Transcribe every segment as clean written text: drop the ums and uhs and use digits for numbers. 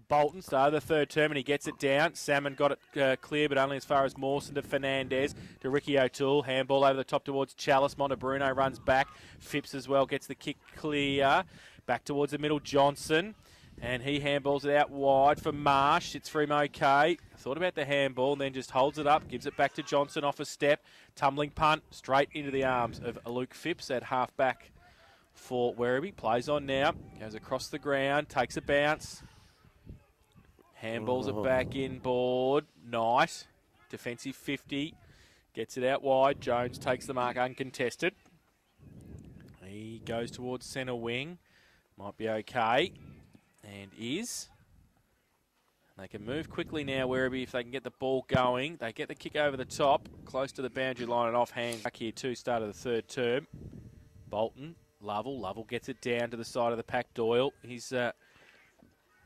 Bolton started the third term and he gets it down. Salmon got it clear, but only as far as Mawson to Fernandez to Ricky O'Toole. Handball over the top towards Chalice. Montebruno runs back. Phipps as well gets the kick clear. Back towards the middle, Johnson. And he handballs it out wide for Marsh. It's for him okay. Thought about the handball and then just holds it up. Gives it back to Johnson off a step. Tumbling punt straight into the arms of Luke Phipps at half back for Werribee. Plays on now. Goes across the ground. Takes a bounce. Handballs it back in board. Knight. Defensive 50. Gets it out wide. Jones takes the mark uncontested. He goes towards centre wing. Might be okay. And is. They can move quickly now, Werribee, if they can get the ball going. They get the kick over the top, close to the boundary line and offhand. Back here too, start of the third term. Bolton, Lovell gets it down to the side of the pack. Doyle, his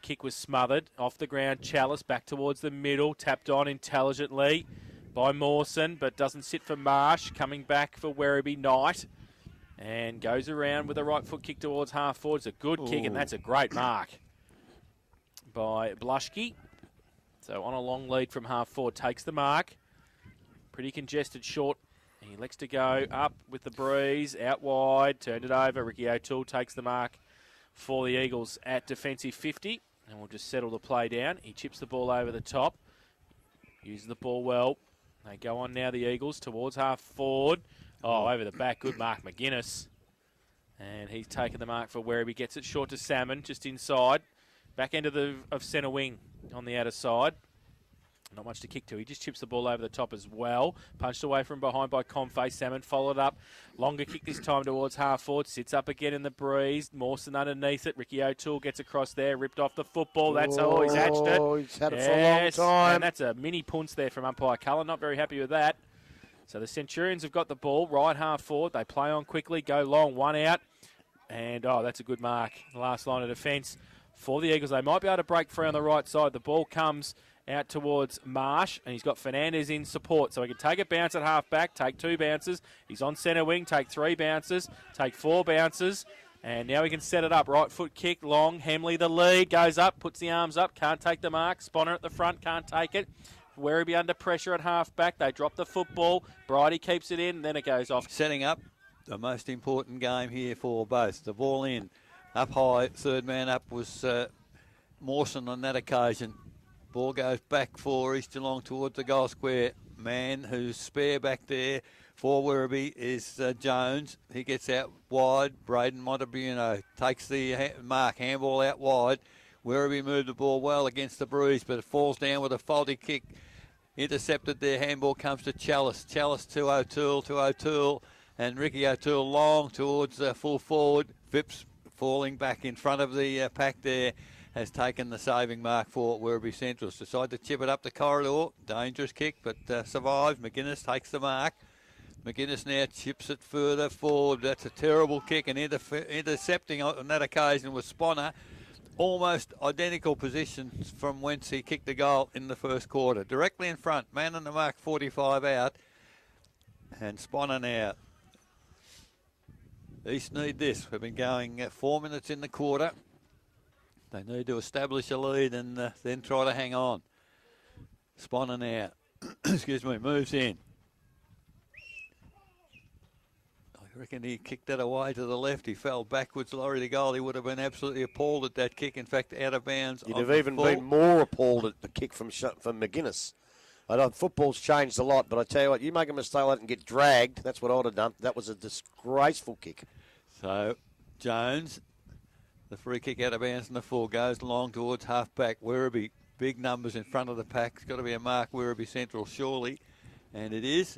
kick was smothered. Off the ground, Chalice back towards the middle. Tapped on intelligently by Mawson, but doesn't sit for Marsh. Coming back for Werribee, Knight. And goes around with a right foot kick towards half forward. It's a good kick, and that's a great mark by Blushke. So on a long lead from half forward, takes the mark. Pretty congested short. He elects to go up with the breeze, out wide, turned it over. Ricky O'Toole takes the mark for the Eagles at defensive 50. And we'll just settle the play down. He chips the ball over the top. Uses the ball well. They go on now, the Eagles, towards half forward. Oh, over the back. Good mark, McGuinness. And he's taken the mark for Werribee. Gets it short to Salmon, just inside. Back end of centre wing on the outer side. Not much to kick to. He just chips the ball over the top as well. Punched away from behind by Confe. Salmon followed up. Longer kick this time towards half forward. Sits up again in the breeze. Mawson underneath it. Ricky O'Toole gets across there. Ripped off the football. That's how he's hatched it. He's had it for a long time. And that's a mini punch there from umpire Cullen. Not very happy with that. So the Centurions have got the ball right half forward. They play on quickly. Go long. One out. And, that's a good mark. The last line of defence for the Eagles. They might be able to break free on the right side. The ball comes out towards Marsh, and he's got Fernandez in support. So he can take a bounce at half back, take 2 bounces. He's on centre wing, take 3 bounces, take 4 bounces. And now he can set it up. Right foot kick, long. Hemley the lead, goes up, puts the arms up, can't take the mark. Sponner at the front, can't take it. Werribee under pressure at half back. They drop the football. Bridie keeps it in, then it goes off. Setting up the most important game here for both. The ball in. Up high, third man up was Mawson on that occasion. Ball goes back for East Geelong towards the goal square. Man who's spare back there for Werribee is Jones. He gets out wide. Braden Montebruno takes the mark. Handball out wide. Werribee moved the ball well against the breeze, but it falls down with a faulty kick. Intercepted there. Handball comes to Chalice. Chalice to O'Toole. And Ricky O'Toole long towards full forward. Phipps falling back in front of the pack there, has taken the saving mark for Werribee Centrals. Decide to chip it up the corridor. Dangerous kick, but survives. McGuinness takes the mark. McGuinness now chips it further forward. That's a terrible kick, and intercepting on that occasion was Sponner. Almost identical positions from whence he kicked the goal in the first quarter. Directly in front, man on the mark, 45 out, and Sponner now. East need this. We've been going 4 minutes in the quarter. They need to establish a lead and then try to hang on. Sponner now. Excuse me, moves in. I reckon he kicked that away to the left. He fell backwards, lorry the goal. He would have been absolutely appalled at that kick. In fact, out of bounds. You'd have even been more appalled at the kick from McGuinness. I know football's changed a lot, but I tell you what, you make a mistake like that and get dragged, that's what I would have done. That was a disgraceful kick. So, Jones, the free kick out of bounds in the full, goes long towards half-back. Werribee, big numbers in front of the pack. It's got to be a mark, Werribee Central, surely. And it is.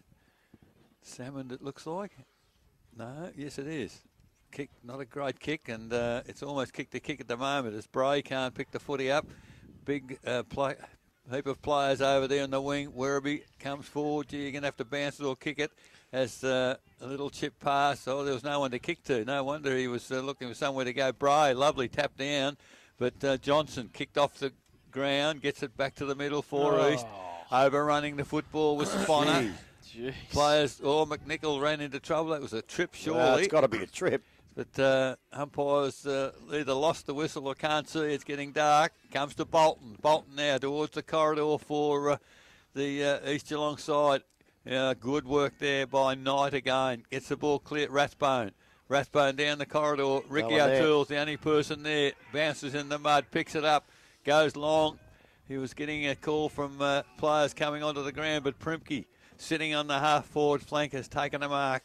Salmon, it looks like. No, yes it is. Kick, not a great kick, and it's almost kicked a kick at the moment as Bray can't pick the footy up. Big play. Heap of players over there in the wing. Werribee comes forward. Gee, you're going to have to bounce it or kick it. As a little chip pass. Oh, there was no one to kick to. No wonder he was looking for somewhere to go. Bray, lovely tap down. But Johnson kicked off the ground. Gets it back to the middle for East. Overrunning the football with Sponner. Players, McNichol ran into trouble. That was a trip, surely. Well, it's got to be a trip. But umpires either lost the whistle or can't see. It's getting dark. Comes to Bolton. Bolton now towards the corridor for the East Geelong side. Good work there by Knight again. Gets the ball clear. Rathbone. Rathbone down the corridor. Ricky O'Toole's the only person there. Bounces in the mud. Picks it up. Goes long. He was getting a call from players coming onto the ground, but Primke sitting on the half-forward flank has taken a mark.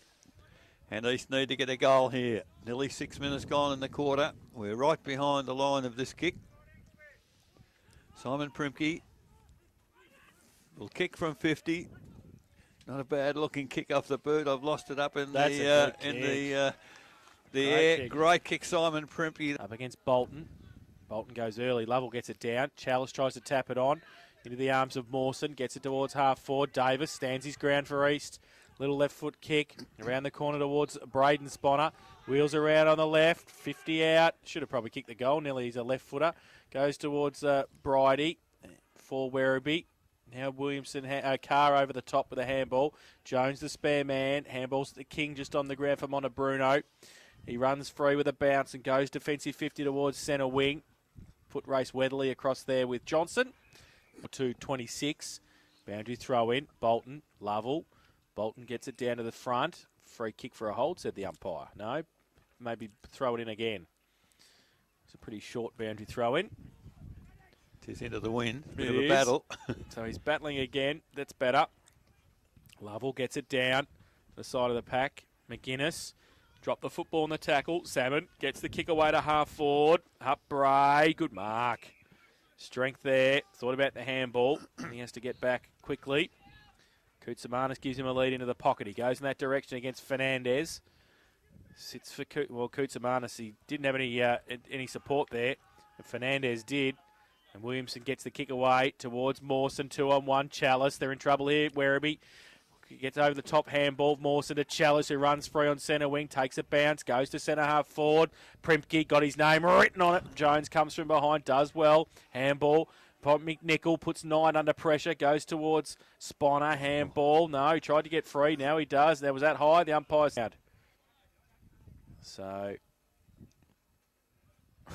And East need to get a goal here. Nearly 6 minutes gone in the quarter. We're right behind the line of this kick. Simon Primke will kick from 50. Not a bad looking kick off the boot. I've lost it up in the air. Kick. Great kick, Simon Primke. Up against Bolton. Bolton goes early. Lovell gets it down. Chalice tries to tap it on into the arms of Mawson. Gets it towards half forward. Davis stands his ground for East. Little left foot kick around the corner towards Braden Sponner. Wheels around on the left. 50 out. Should have probably kicked the goal. Nearly he's a left footer. Goes towards Bridie for Werribee. Now Williamson, Carr over the top with a handball. Jones the spare man. Handball's the king just on the ground for Montebruno. He runs free with a bounce and goes defensive 50 towards centre wing. Foot race Weatherly across there with Johnson. 2:26. Boundary throw in. Bolton. Lovell. Bolton gets it down to the front. Free kick for a hold, said the umpire. No, maybe throw it in again. It's a pretty short boundary throw in. Tis into the wind. Bit It of a is. battle. So he's battling again. That's better. Lovell gets it down to the side of the pack. McGuinness dropped the football in the tackle. Salmon gets the kick away to half forward. Up Bray. Good mark. Strength there. Thought about the handball. And he has to get back quickly. Koutsamanis gives him a lead into the pocket. He goes in that direction against Fernandez. Sits for Koutsamanis. He didn't have any support there. But Fernandez did. And Williamson gets the kick away towards Mawson. 2-on-1. Chalice. They're in trouble here. Werribee gets over the top handball. Mawson to Chalice, who runs free on centre wing. Takes a bounce. Goes to centre half forward. Primke got his name written on it. Jones comes from behind. Does well. Handball. McNichol puts Knight under pressure. Goes towards Sponner. Handball. No, he tried to get free. Now he does. That was that high. The umpire's out. So, I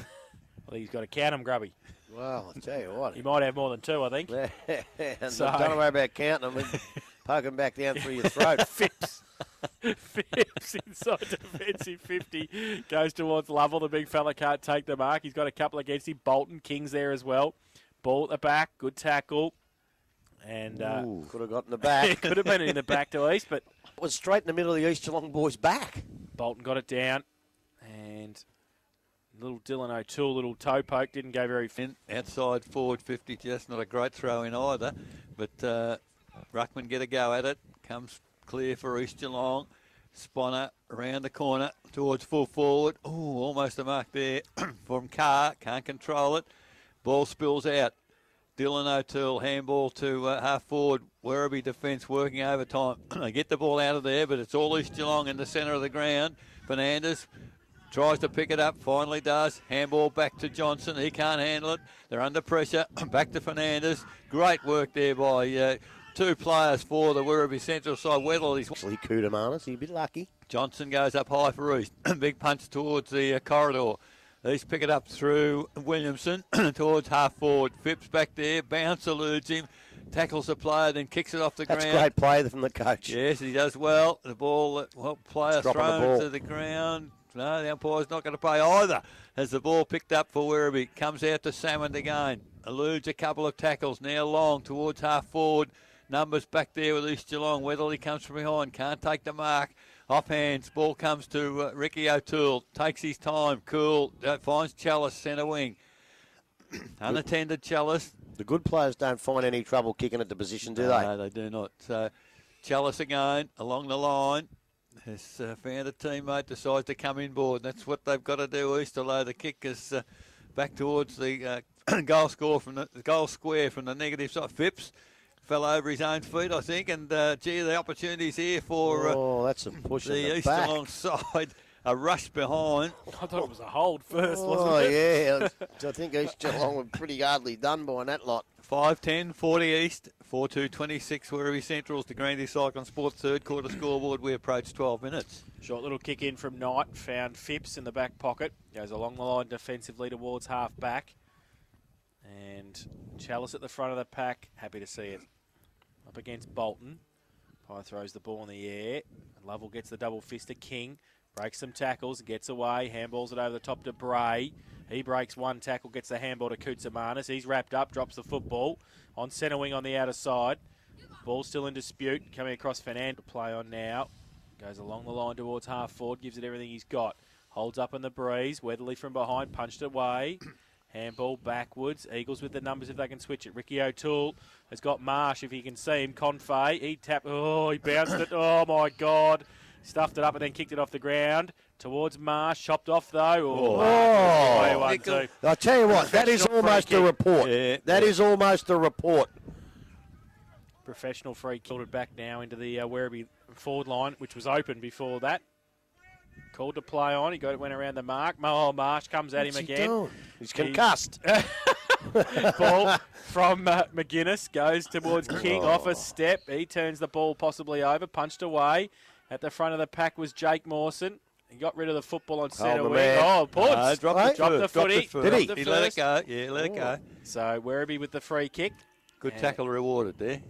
think he's got to count him, Grubby. Well, I'll tell you what. He might have more than two, I think. So, don't worry about counting them. Poke them back down through your throat. Phipps inside defensive 50. Goes towards Lovell. The big fella can't take the mark. He's got a couple against him. Bolton, King's there as well. Ball at the back. Good tackle. And could have got in the back. it could have been in the back to East, but It was straight in the middle of the East Geelong boys' back. Bolton got it down. And little Dylan O'Toole, little toe poke, didn't go very far. Outside forward 50, just not a great throw in either. But Ruckman get a go at it. Comes clear for East Geelong. Sponner around the corner towards full forward. Oh, almost a mark there from Carr. Can't control it. Ball spills out. Dylan O'Toole, handball to half forward. Werribee defence working overtime. They get the ball out of there, but it's all East Geelong in the centre of the ground. Fernandez tries to pick it up, finally does. Handball back to Johnson. He can't handle it. They're under pressure. Back to Fernandez. Great work there by two players for the Werribee Central side. Weatherly's Actually, Koutsamanis, he's a bit lucky. Johnson goes up high for East. Big punch towards the corridor. East pick it up through Williamson towards half forward. Phipps back there. Bounce eludes him. Tackles the player, then kicks it off the That's ground. great play from the coach. Yes, he does well. The ball, player Dropping the thrown ball. to the ground. No, the umpire's not going to pay either. As the ball picked up for Werribee. Comes out to Salmond again. Eludes a couple of tackles. Now long towards half forward. Numbers back there with East Geelong. Weatherly comes from behind. Can't take the mark. Off hands. Ball comes to Ricky O'Toole. Takes his time. Cool. Finds Chalice centre wing. Unattended Chalice. The good players don't find any trouble kicking at the position, do they? No, they do not. So Chalice again along the line. Has found a teammate, decides to come inboard. That's what they've got to do, East, although the kick is back towards the goal square from the negative side. Phipps fell over his own feet, I think, and the opportunities here for that's a push in the the East back. Geelong side. a rush behind. I thought it was a hold first, wasn't Oh, it? yeah. I think East Geelong were pretty hardly done by that lot. 5:10, 40 East, 4:2:26 Werribee Central's the Grandie Cyclone Sport third quarter scoreboard. We approach 12 minutes. Short little kick in from Knight. Found Phipps in the back pocket. Goes along the line defensively towards half back. And Chalice at the front of the pack. Happy to see it. Up against Bolton. Pye throws the ball in the air. Lovell gets the double fist to King. Breaks some tackles, gets away, handballs it over the top to Bray. He breaks one tackle, gets the handball to Koutsamanis. He's wrapped up, drops the football. On centre wing on the outer side. Ball still in dispute. Coming across Fernand to play on now. Goes along the line towards half forward, gives it everything he's got. Holds up in the breeze. Weatherly from behind, punched away. Handball backwards. Eagles with the numbers if they can switch it. Ricky O'Toole has got Marsh if you can see him. Confay, he tapped. Oh, he bounced it. Oh, my God. Stuffed it up and then kicked it off the ground. Towards Marsh. Chopped off, though. Oh, I tell you what, that is almost a report. Yeah, that is almost a report. Professional free kick. It back now into the Werribee forward line, which was open before that. Called to play on. Went around the mark. Oh, Marsh comes at him again. He's concussed. Ball from McGuinness goes towards King. Off a step. He turns the ball possibly over. Punched away. At the front of the pack was Jake Mawson. He got rid of the football on centre wing. Oh, Puds. Dropped the footy. Did he? He let it go. Yeah, let it go. So Werribee with the free kick. Good tackle rewarded there.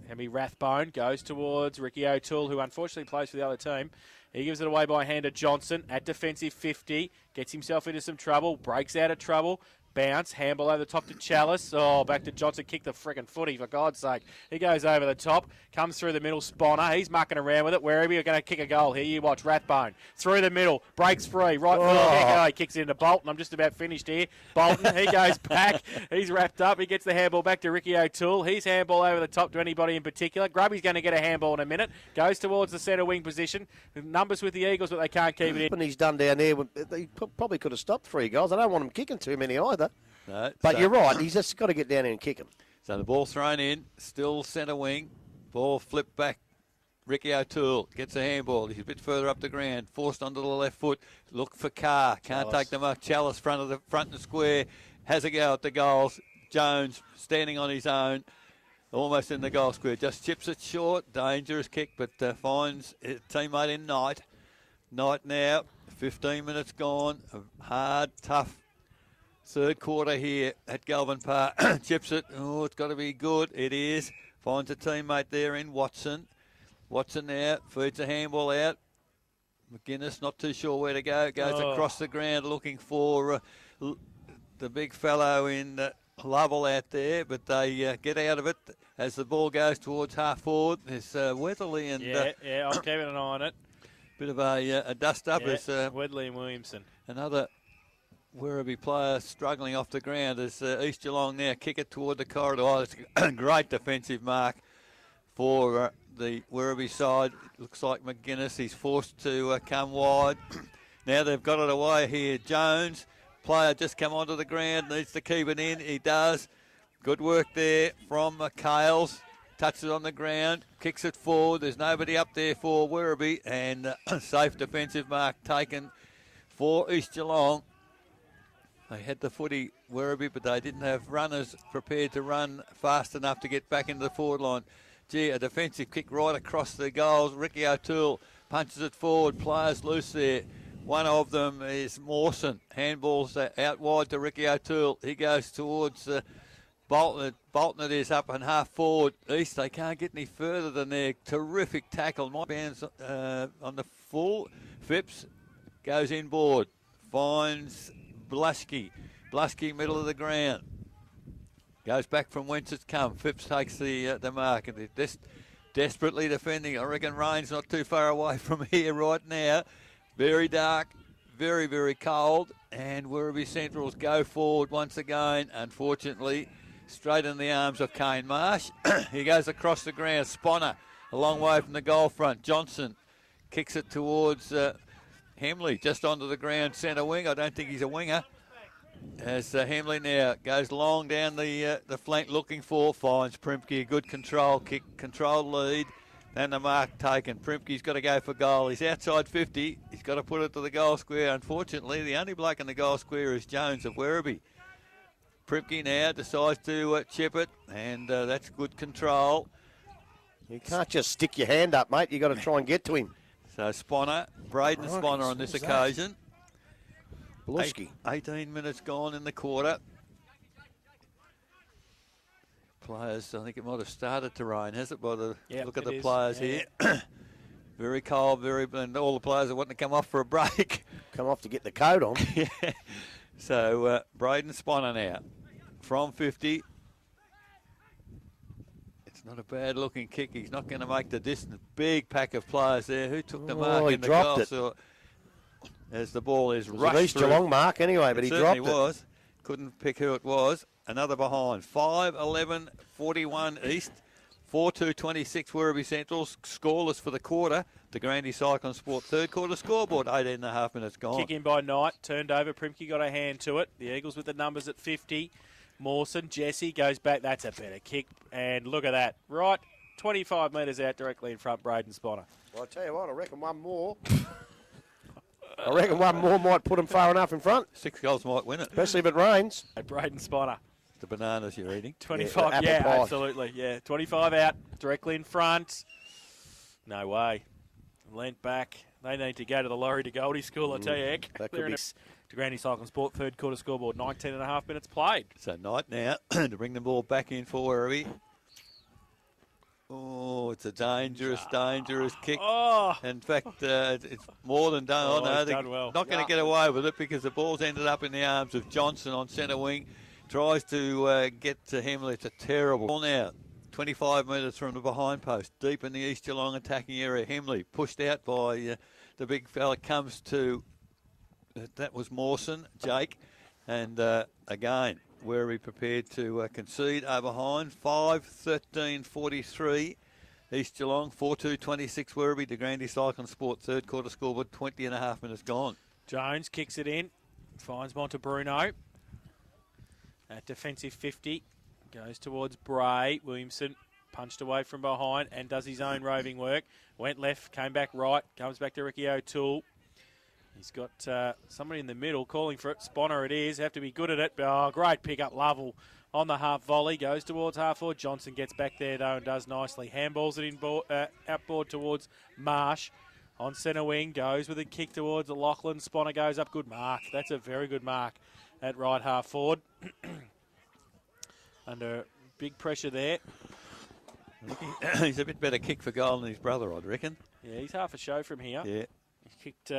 Hemi Rathbone goes towards Ricky O'Toole, who unfortunately plays for the other team. He gives it away by hand to Johnson at defensive 50. Gets himself into some trouble. Breaks out of trouble. Bounce, handball over the top to Chalice. Oh, back to Johnson. Kick the frickin' footy, for God's sake. He goes over the top, comes through the middle. Sponner, he's mucking around with it. Werribee are going to kick a goal. Here you watch. Rathbone through the middle, breaks free. Right middle, he kicks it into Bolton. I'm just about finished here. Bolton, he goes back. He's wrapped up. He gets the handball back to Ricky O'Toole. He's handball over the top to anybody in particular. Grubby's going to get a handball in a minute. Goes towards the centre wing position. Numbers with the Eagles, but they can't keep it in. And he's done down there. He probably could have stopped 3 goals. I don't want him kicking too many either. No, but you're right. He's just got to get down there and kick him. So the ball thrown in, still centre wing. Ball flipped back. Ricky O'Toole gets a handball. He's a bit further up the ground. Forced onto the left foot. Look for Carr. Can't take the mark. Chalice front and square. Has a go at the goals. Jones standing on his own. Almost in the goal square. Just chips it short. Dangerous kick, but finds his teammate in Knight. Knight now. 15 minutes gone. A hard, tough third quarter here at Galvin Park. Chips it. Oh, it's got to be good. It is. Finds a teammate there in Watson. Watson now feeds a handball out. McGuinness not too sure where to go. Goes across the ground looking for the big fellow in Lovell out there, but they get out of it as the ball goes towards half forward. There's Weatherly and... Yeah, I'm keeping an eye on it. Bit of a dust-up. Yeah, as Weatherly and Williamson. Another Werribee player struggling off the ground as East Geelong now kick it toward the corridor. Oh, it's a great defensive mark for the Werribee side. Looks like McGuinness. He's forced to come wide. Now they've got it away here. Jones, player just come onto the ground, needs to keep it in. He does. Good work there from Cales. Touches it on the ground, kicks it forward. There's nobody up there for Werribee, and safe defensive mark taken for East Geelong. They had the footy, Werribee, but they didn't have runners prepared to run fast enough to get back into the forward line. Gee, a defensive kick right across the goals. Ricky O'Toole punches it forward. Players loose there. One of them is Mawson. Handballs out wide to Ricky O'Toole. He goes towards Bolton. Bolton it is up and half forward. East, they can't get any further than their terrific tackle. My band's on the full. Phipps goes inboard. Finds Blusky middle of the ground. Goes back from whence it's come. Phipps takes the mark, and they're desperately defending. I reckon rain's not too far away from here right now. Very dark, very, very cold, and Werribee Centrals go forward once again. Unfortunately, straight in the arms of Kane Marsh. He goes across the ground. Sponner, a long way from the goal front. Johnson kicks it towards Hemley, just onto the ground, centre wing. I don't think he's a winger. As Hemley now goes long down the flank looking for, finds Primke, good control kick, controlled lead. And the mark taken. Primke's got to go for goal. He's outside 50. He's got to put it to the goal square. Unfortunately, the only bloke in the goal square is Jones of Werribee. Primke now decides to chip it, and that's good control. You can't just stick your hand up, mate. You've got to try and get to him. So Sponner, Braden Sponner on this occasion. Bluski. 18 minutes gone in the quarter. Players, I think it might have started to rain, has it? By the look at the players here. Very cold, and all the players are wanting to come off for a break. Come off to get the coat on. Yeah. So Braden Sponner now from 50. It's not a bad looking kick. He's not going to make the distance. Big pack of players there. Who took the mark he in the dropped goal? it. So, as the ball is It was rushed at East through. Geelong mark anyway, but he dropped it. Was. Couldn't pick who it was. Another behind. 5-11, 41 East. 4-2-26 Werribee Central. Scoreless for the quarter. The Grandy Cyclone Sport third quarter scoreboard. 18.5 minutes gone. Kick in by Knight, turned over. Primke got a hand to it. The Eagles with the numbers at 50. Mawson, Jesse goes back. That's a better kick. And look at that. Right, 25 metres out directly in front, Braden Sponner. Well, I tell you what, I reckon one more. I reckon one more might put him far enough in front. 6 goals might win it. Especially if it rains. Braden Sponner. The bananas you're eating. 25, apple pie. Absolutely. Yeah, 25 out, directly in front. No way. Lent back. They need to go to the Laurie de Goldie school, I tell you, heck. That They're could in be. to Granny Cyclone Sport, third quarter scoreboard, 19.5 minutes played. So Knight now to bring the ball back in for Werribee. Oh, it's a dangerous kick. Oh, In fact, it's more than done. Oh, Oh, no, he's they're done well. not going to get away with it because the ball's ended up in the arms of Johnson on centre wing. Tries to get to Hemley. It's a terrible ball now. 25 metres from the behind post, deep in the East Geelong attacking area. Hemley pushed out by the big fella. Comes to, that was Mawson, Jake. And again, Werribee prepared to concede over behind. 5-13-43. East Geelong, 4-2-26 Werribee. De Grandy Cyclone Sport, third quarter scoreboard, 20.5 minutes gone. Jones kicks it in, finds Montebruno. At defensive 50, goes towards Bray. Williamson punched away from behind and does his own roving work. Went left, came back right, comes back to Ricky O'Toole. He's got somebody in the middle calling for it. Sponner it is, have to be good at it. Oh, great pick up, Lovell on the half volley. Goes towards half forward. Johnson gets back there though and does nicely. Handballs it in outboard towards Marsh. On centre wing, goes with a kick towards Lachlan. Sponner goes up, good mark. That's a very good mark at right half forward. Under big pressure there. He's a bit better kick for goal than his brother, I'd reckon. Yeah, he's half a show from here. Yeah. He's kicked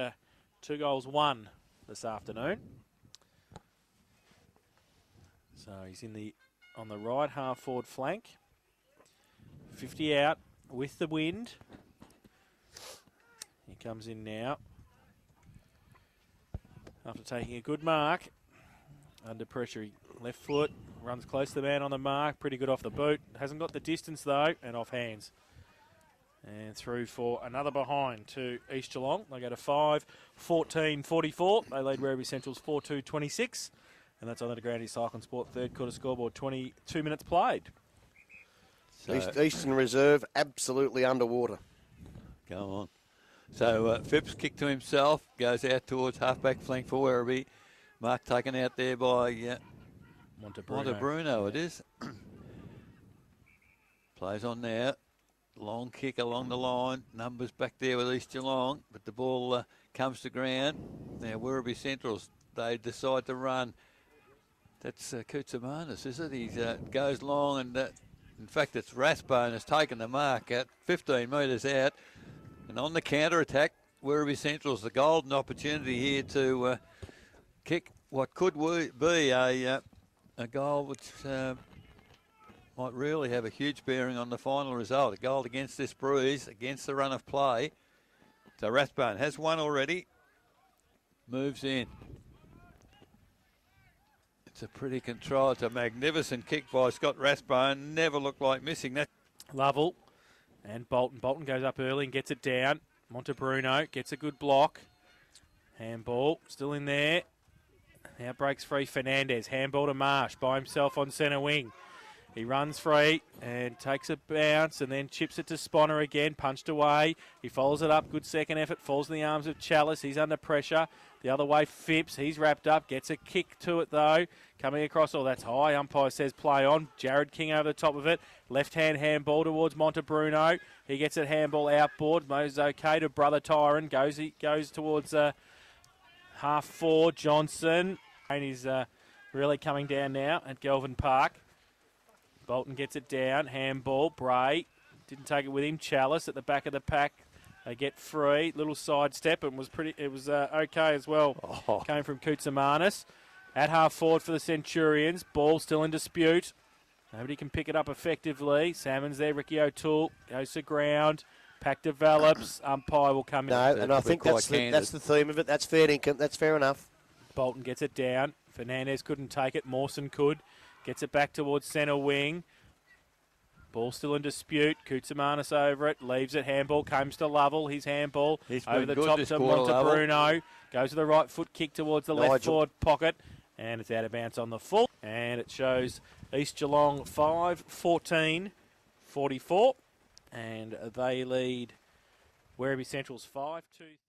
2 goals, 1 this afternoon. So he's on the right half forward flank. 50 out with the wind. He comes in now. After taking a good mark. Under pressure, left foot, runs close to the man on the mark. Pretty good off the boot. Hasn't got the distance though, and off hands. And through for another behind to East Geelong. They go to 5-14-44. They lead Werribee Central's 4-2-26. And that's on the De Grandy Cyclone Sport third quarter scoreboard, 22 minutes played. So, Eastern Reserve absolutely underwater. Go on. So Phipps kick to himself, goes out towards halfback flank for Werribee. Mark taken out there by Montebruno, it is. Plays on now. Long kick along the line. Numbers back there with East Geelong, but the ball comes to ground. Now Werribee Centrals, they decide to run. That's Koutsamanis, is it? He goes long and in fact it's Rathbone has taken the mark at 15 metres out. And on the counter-attack, Werribee Central's the golden opportunity here to kick what could be a goal which might really have a huge bearing on the final result. A goal against this breeze, against the run of play. So Rathbone has one already. Moves in. It's a pretty control. It's a magnificent kick by Scott Rathbone. Never looked like missing that. Lovell and Bolton. Bolton goes up early and gets it down. Montebruno gets a good block. Handball still in there. Now breaks free Fernandez. Handball to Marsh by himself on centre wing. He runs free and takes a bounce and then chips it to Sponner again, punched away. He follows it up, good second effort, falls in the arms of Chalice. He's under pressure. The other way, Phipps. He's wrapped up, gets a kick to it though. Coming across, oh, that's high. Umpire says play on. Jared King over the top of it. Left-hand handball towards Montebruno. He gets it handball outboard. Moves okay to Brother Tyron. He goes towards half forward. Johnson. And he's really coming down now at Gelvin Park. Bolton gets it down. Handball. Bray didn't take it with him. Chalice at the back of the pack. They get free. Little sidestep and it was okay as well. Oh. Came from Koutsamanis. At half forward for the Centurions. Ball still in dispute. Nobody can pick it up effectively. Salmon's there. Ricky O'Toole goes to ground. Pack develops. Umpire will come in. No, and I think that's the theme of it. That's fair income. That's fair enough. Bolton gets it down. Fernandez couldn't take it. Mawson could. Gets it back towards centre wing. Ball still in dispute. Koutsamanis over it. Leaves it. Handball. Comes to Lovell. His handball. Over the top to Montebruno. Goes to the right foot. Kick towards the left forward pocket. And it's out of bounds on the full. And it shows East Geelong 5-14-44. And they lead Werribee Central's 5-2.